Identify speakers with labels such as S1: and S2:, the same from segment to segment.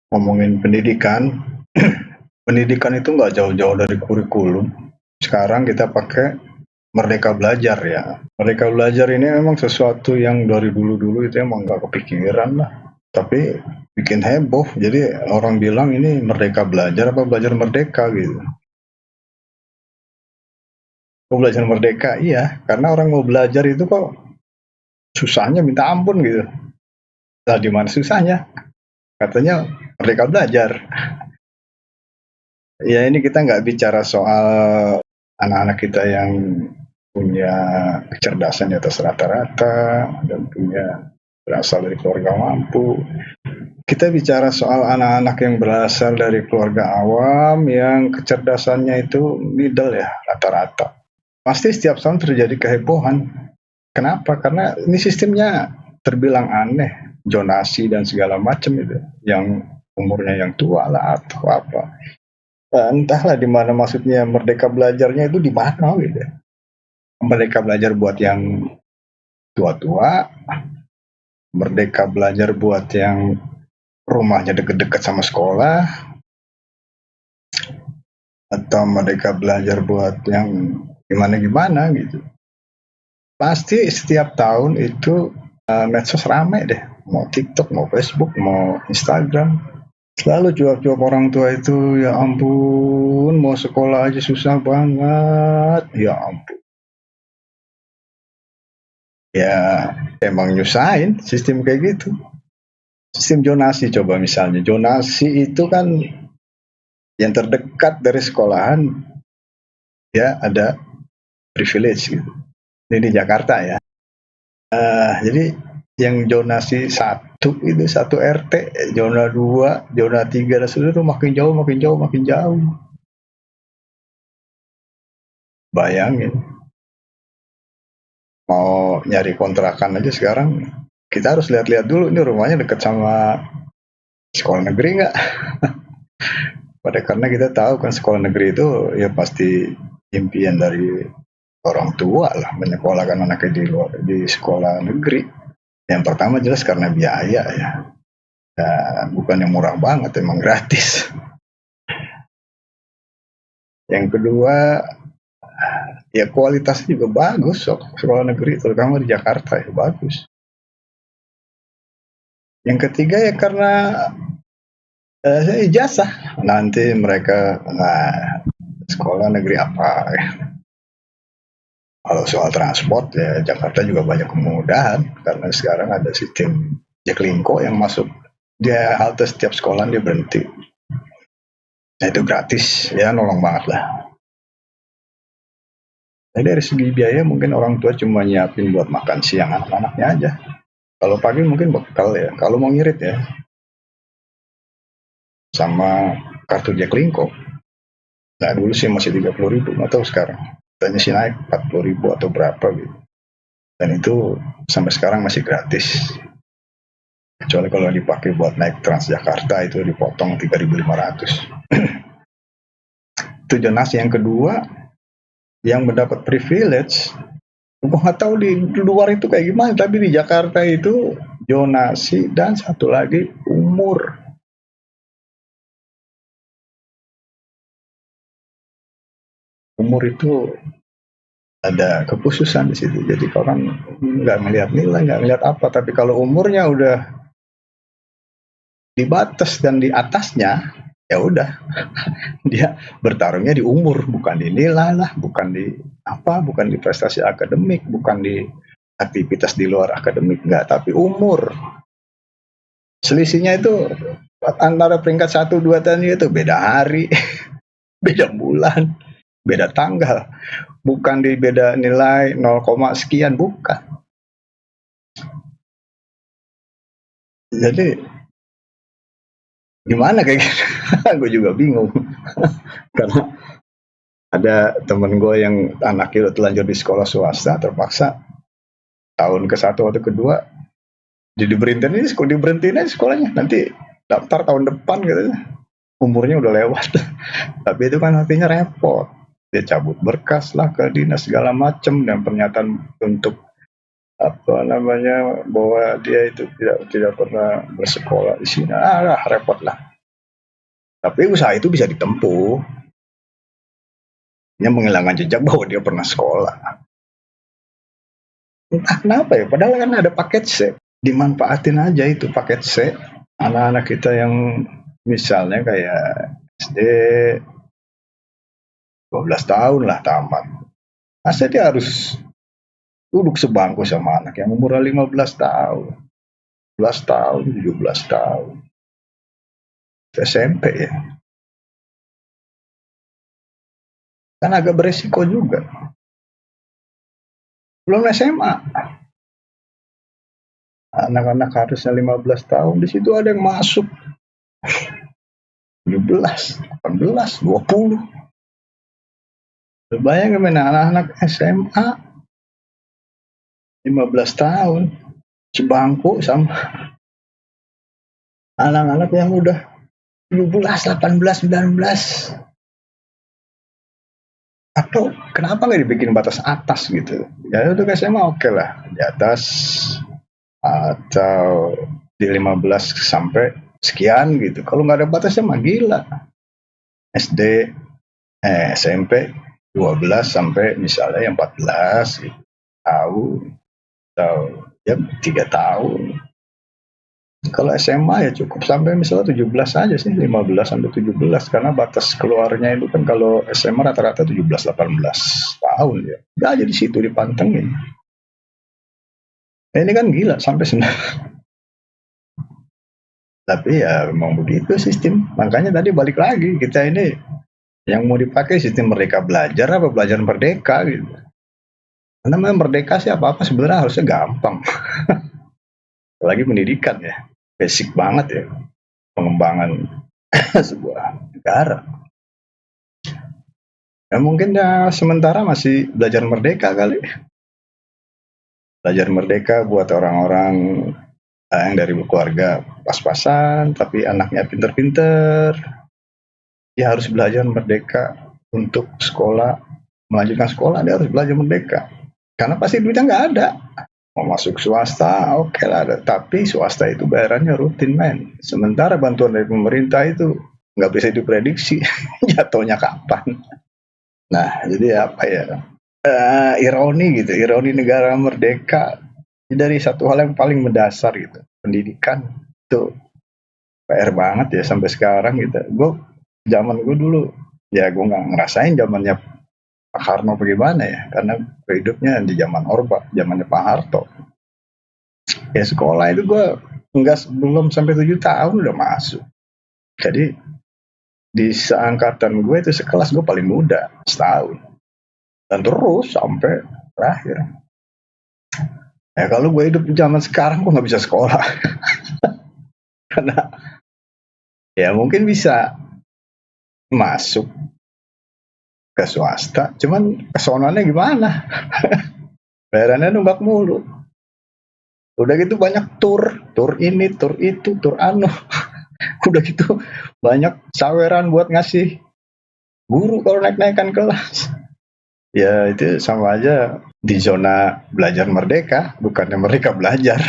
S1: ngomongin pendidikan, pendidikan itu nggak jauh-jauh dari kurikulum. Sekarang kita pakai Merdeka Belajar ya. Merdeka Belajar ini memang sesuatu yang dari dulu-dulu itu emang nggak kepikiran lah. Tapi bikin heboh. Jadi orang bilang ini Merdeka Belajar apa belajar merdeka gitu. Mau belajar merdeka, iya. Karena orang mau belajar itu kok susahnya minta ampun gitu. Lah di mana susahnya? Katanya Merdeka Belajar. Ya ini kita nggak bicara soal anak-anak kita yang punya kecerdasan di atas rata-rata dan punya berasal dari keluarga mampu. Kita bicara soal anak-anak yang berasal dari keluarga awam yang kecerdasannya itu middle ya, rata-rata. Pasti setiap tahun terjadi kehebohan. Kenapa? Karena ini sistemnya terbilang aneh, zonasi dan segala macam itu, yang umurnya yang tua lah atau apa. Entahlah di mana maksudnya merdeka belajarnya itu di mana gitu. Merdeka belajar buat yang tua-tua, merdeka belajar buat yang rumahnya deket-deket sama sekolah, atau merdeka belajar buat yang gimana-gimana gitu. Pasti setiap tahun itu medsos rame deh, mau TikTok, mau Facebook, mau Instagram. Selalu jawab-jawab orang tua itu, ya ampun, mau sekolah aja susah banget, ya ampun. Ya emang nyusahin sistem kayak gitu. Sistem zonasi coba misalnya, zonasi itu kan yang terdekat dari sekolahan ya ada privilege gitu. Ini di Jakarta ya. Jadi yang zonasi satu itu satu RT, zona 2, zona 3 dan seluruh makin jauh, makin jauh, makin jauh. Bayangin, mau nyari kontrakan aja sekarang kita harus lihat-lihat dulu ini rumahnya dekat sama sekolah negeri nggak? Pada karena kita tahu kan sekolah negeri itu ya pasti impian dari orang tua lah menyekolahkan anaknya di sekolah negeri. Yang pertama jelas karena biaya ya. Bukan yang murah banget, emang gratis. Yang kedua, ya kualitasnya juga bagus. Sekolah negeri, terutama di Jakarta ya bagus. Yang ketiga ya karena ijazah. Nanti mereka, sekolah negeri apa ya. Kalau soal transport ya Jakarta juga banyak kemudahan karena sekarang ada sistem Jaklingko yang masuk, dia halte setiap sekolah dia berhenti. Nah itu gratis ya, nolong banget lah. Nah, dari segi biaya mungkin orang tua cuma nyiapin buat makan siang anak-anaknya aja. Kalau pagi mungkin bekal ya, kalau mau ngirit ya. Sama kartu Jaklingko. Nah dulu sih masih 30.000, nggak tahu sekarang. Katanya sih naik 40.000 atau berapa gitu. Dan itu sampai sekarang masih gratis. Kecuali kalau dipakai buat naik Transjakarta itu dipotong 3.500. Itu zonasi yang kedua, yang mendapat privilege. Gue nggak tahu di luar itu kayak gimana, tapi di Jakarta itu zonasi dan satu lagi umur. Umur itu ada kekhususan di situ. Jadi orang nggak melihat nilai, nggak melihat apa, tapi kalau umurnya udah di batas dan di atasnya, ya udah dia bertarungnya di umur, bukan di nilai lah, bukan di apa, bukan di prestasi akademik, bukan di aktivitas di luar akademik, enggak, tapi umur. Selisihnya itu antara peringkat 1, 2 tadi itu beda hari, beda bulan, beda tanggal, bukan di beda nilai 0, sekian, bukan. Jadi gimana kayak gitu? Gue juga bingung. Karena ada temen gue yang anaknya udah telanjur di sekolah swasta, terpaksa tahun ke-1 atau kedua jadi diberhentiin aja sekolahnya, nanti daftar tahun depan gitu, umurnya udah lewat. Tapi itu kan artinya repot, dia cabut berkas lah ke dinas segala macem dan pernyataan untuk apa namanya bahwa dia itu tidak pernah bersekolah di sini, repot lah. Tapi usaha itu bisa ditempuh. Dia menghilangkan jejak bahwa dia pernah sekolah. Entah kenapa ya, padahal kan ada paket C. Dimanfaatin aja itu paket C. Anak-anak kita yang misalnya kayak SD 12 tahun lah tamat. Masa dia harus duduk sebangku sama anak yang umur 15 tahun, 11 tahun, 17 tahun. SMP ya. Kan agak beresiko juga. Belum SMA. Anak-anak harusnya 15 tahun, di situ ada yang masuk 17, 18, 20. Bayangin mana anak-anak SMA 15 tahun sebangku sama anak-anak yang udah 17, 18, 19. Atau kenapa nggak dibikin batas atas gitu? Ya untuk SMA oke lah di atas atau di 15 sampai sekian gitu. Kalau nggak ada batasnya mah gila. SD, SMP 12 sampai misalnya yang 14 gitu. Tahun atau ya 3 tahun. Kalau SMA ya cukup sampai misalnya 17 aja sih, 15 sampai 17 karena batas keluarnya itu kan kalau SMA rata-rata 17 18 tahun ya. Udah aja di situ dipantengin. Ini kan gila sampai 9. Tapi ya memang begitu sistem. Makanya tadi balik lagi kita ini yang mau dipakai sistem Merdeka Belajar apa belajar merdeka gitu. Karena memang merdeka sih apa-apa sebenarnya harusnya gampang. Apalagi pendidikan ya. Basic banget ya pengembangan sebuah negara. Ya mungkin ya sementara masih belajar merdeka kali. Belajar merdeka buat orang-orang yang dari keluarga pas-pasan tapi anaknya pinter-pinter. Dia harus belajar merdeka untuk sekolah, melanjutkan sekolah dia harus belajar merdeka. Karena pasti duitnya nggak ada. Mau masuk swasta, oke lah ada. Tapi swasta itu bayarannya rutin, men. Sementara bantuan dari pemerintah itu nggak bisa diprediksi jatuhnya kapan. Nah, jadi apa ya? Ironi gitu, ironi negara merdeka dari satu hal yang paling mendasar gitu, pendidikan itu PR banget ya sampai sekarang gitu. Zaman gue dulu, ya gue nggak ngerasain zamannya Pak Harno bagaimana ya, karena gue hidupnya di zaman Orba, zamannya Pak Harto. Ya sekolah itu gue enggak belum sampai 7 tahun udah masuk. Jadi di seangkatan gue itu sekelas gue paling muda setahun dan terus sampai terakhir. Ya kalau gue hidup di zaman sekarang gue nggak bisa sekolah karena ya mungkin bisa masuk ke swasta, cuman kesonoannya gimana? Bayarannya nunggak mulu. Udah gitu banyak tur ini, tur itu, tur anu. Udah gitu banyak saweran buat ngasih guru kalau naik-naikan kelas. Ya itu sama aja di zona belajar merdeka, bukannya mereka belajar.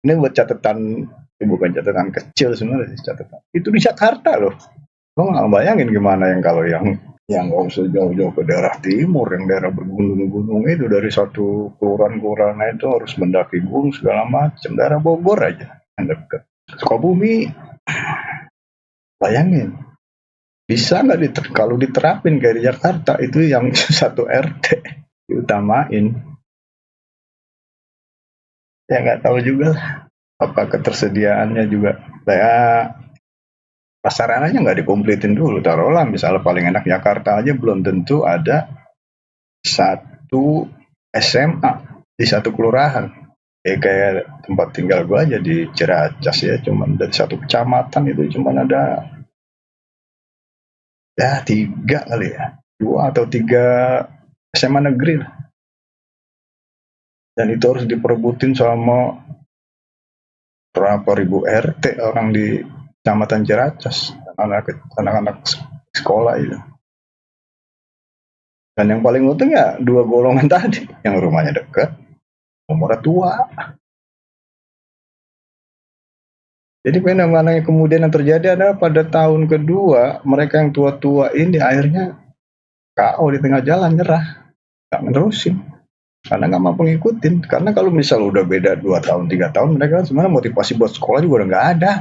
S1: Ini buat catatan, bukan catatan kecil sebenarnya, catatan. Itu di Jakarta loh. Lo nggak bayangin gimana yang nggak usah jauh-jauh ke daerah timur, yang daerah bergunung-gunung itu dari satu kelurahan itu harus mendaki gunung segala macam. Daerah Bogor aja yang dekat. Sukabumi, bayangin bisa nggak kalau diterapin kayak di Jakarta itu yang satu RT diutamain. Ya nggak tahu juga lah apa ketersediaannya juga. Kayak prasarananya nggak dikomplitin dulu. Taruhlah misalnya paling enak Jakarta aja belum tentu ada satu SMA di satu kelurahan. Kayak tempat tinggal gue aja di Ciracas ya, cuman dari satu kecamatan itu cuman ada ya 3 kali ya, 2 atau 3 SMA negeri lah. Dan itu harus diperebutin sama berapa ribu RT orang di kecamatan Ciracas, anak-anak sekolah itu. Dan yang paling untung ya 2 golongan tadi, yang rumahnya dekat, umurnya tua. Jadi fenomena yang kemudian yang terjadi adalah pada tahun kedua, mereka yang tua-tua ini akhirnya KO di tengah jalan, nyerah, nggak menerusin. Karena nggak mampu ngikutin. Karena kalau misal udah beda 2 tahun, 3 tahun, mereka kan sebenarnya motivasi buat sekolah juga udah nggak ada.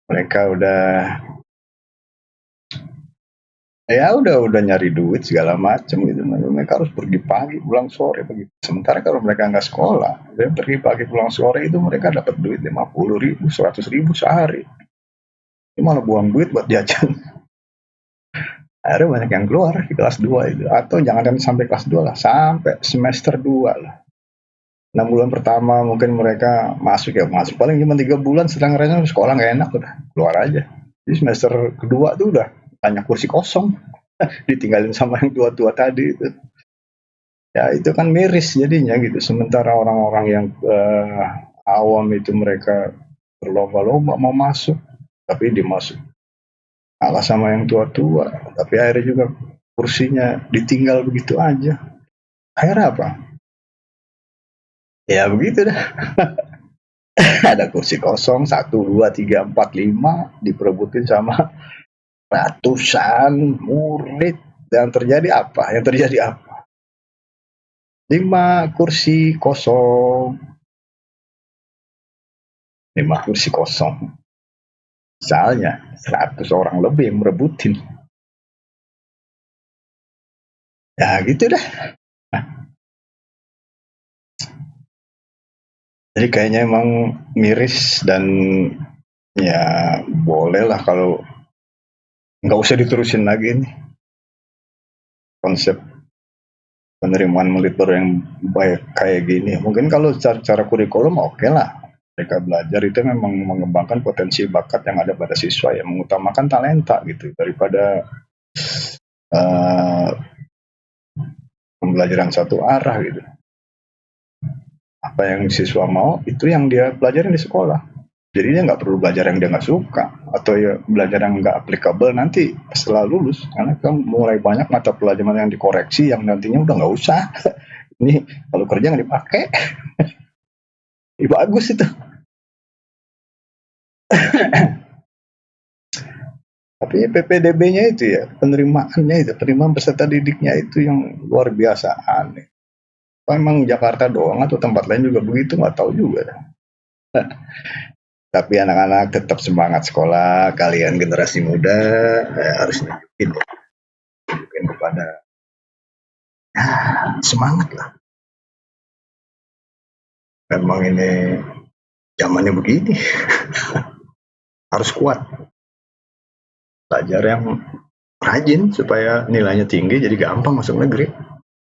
S1: Mereka udah nyari duit segala macam gitu. Mereka harus pergi pagi, pulang sore begitu. Sementara kalau mereka nggak sekolah, dia pergi pagi, pulang sore itu mereka dapat duit 50.000, 100.000 sehari. Itu malah buang duit buat jajan. Akhirnya banyak yang keluar di kelas 2 itu. Atau jangan sampai kelas 2 lah, sampai semester 2 lah. 6 bulan pertama mungkin mereka masuk paling cuma 3 bulan, sedang rasanya sekolah nggak enak, udah keluar aja. Jadi semester kedua tuh udah banyak kursi kosong, ditinggalin sama yang tua-tua tadi itu. Ya itu kan miris jadinya gitu. Sementara orang-orang yang awam itu mereka berlomba-lomba mau masuk, tapi dimasuk kalah sama yang tua-tua, tapi akhirnya juga kursinya ditinggal begitu aja. Akhirnya apa? Ya begitu dah. Ada kursi kosong 1, 2, 3, 4, 5 diperebutin sama ratusan murid. Dan terjadi apa? Yang terjadi apa? 5 kursi kosong. 5 kursi kosong. Misalnya 100 orang lebih yang merebutin. Ya gitu dah. Jadi kayaknya emang miris dan ya boleh lah kalau nggak usah diterusin lagi nih konsep penerimaan murid baru yang baik kayak gini. Mungkin kalau cara kurikulum oke lah. Mereka belajar itu memang mengembangkan potensi bakat yang ada pada siswa, yang mengutamakan talenta gitu daripada uh, pembelajaran satu arah gitu. Apa yang siswa mau itu yang dia pelajarin di sekolah. Jadi dia nggak perlu belajar yang dia nggak suka atau ya belajar yang nggak applicable nanti setelah lulus, karena kan mulai banyak mata pelajaran yang dikoreksi yang nantinya udah nggak usah. Ini kalau kerja nggak dipakai. Bagus itu. Tapi PPDB-nya itu ya, penerimaannya itu, penerimaan peserta didiknya itu yang luar biasa aneh. Emang Jakarta doang atau tempat lain juga begitu, nggak tahu juga. Tapi anak-anak tetap semangat sekolah, kalian generasi muda harus nunjukin kepada semangat lah. Memang ini zamannya begini. Harus kuat. Belajar yang rajin supaya nilainya tinggi, jadi gampang masuk negeri.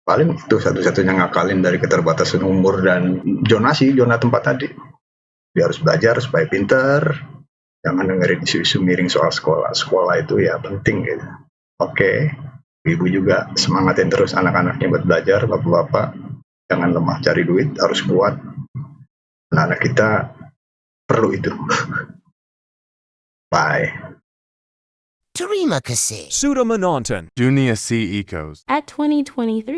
S1: Paling itu satu-satunya ngakalin dari keterbatasan umur dan zona tempat tadi. Dia harus belajar supaya pinter, jangan dengerin isu-isu miring soal sekolah itu ya penting gitu. Oke, ibu juga semangatin terus anak-anaknya buat belajar, bapak-bapak jangan lemah cari duit, harus kuat. Anak-anak kita perlu itu. Bye.
S2: Terima kasih.
S3: Sudah menonton
S4: Dunia C Ecos
S5: At 2023